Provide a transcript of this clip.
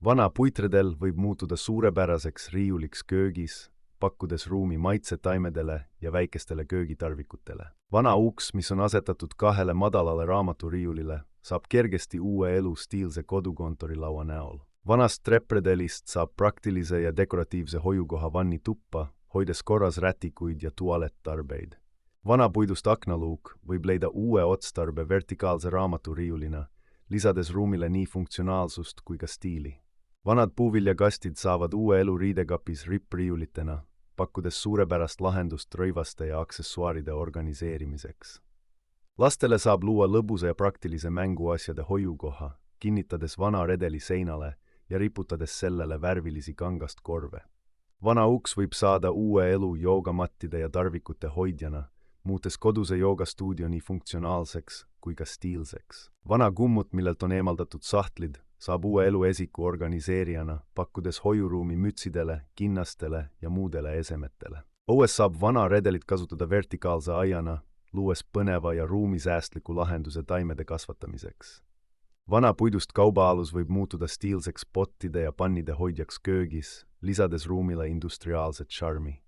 Vana puitredel võib muutuda suurepäraseks riiuliks köögis, pakkudes ruumi maitsetaimedele ja väikestele köögitarvikutele. Vana uks, mis on asetatud kahele madalale raamaturiiulile, saab kergesti uue elu stiilse kodukontorilaua näol. Vanast trepredelist saab praktilise ja dekoratiivse hoiukoha vannituppa, hoides korras rätikuid ja tualetttarbeid. Vanapuidust aknaluuk võib leida uue otstarbe vertikaalse raamaturiiulina, lisades ruumile nii funktsionaalsust kui ka stiili. Vanad puuviljakastid saavad uue elu riidekapis rippriiulitena, pakkudes suurepärast lahendust rõivaste ja aksessuaaride organiseerimiseks. Lastele saab luua lõbusa ja praktilise mänguasjade hoiukoha, kinnitades vana redeli seinale ja riputades sellele värvilisi kangast korve. Vana uks võib saada uue elu joogamattide ja tarvikute hoidjana, muutes koduse joogastuudio nii funktsionaalseks kui ka stiilseks. Vana kummut, millelt on eemaldatud sahtlid, saab uue elu esiku organiseerijana, pakkudes hoiuruumi mütsidele, kinnastele ja muudele esemetele. Õues saab vana redelit kasutada vertikaalse aiana, luues põneva ja ruumisäästliku lahenduse taimede kasvatamiseks. Vana puidust kaubaalus võib muutuda stiilseks pottide ja pannide hoidjaks köögis, lisades ruumile industriaalset šarmi.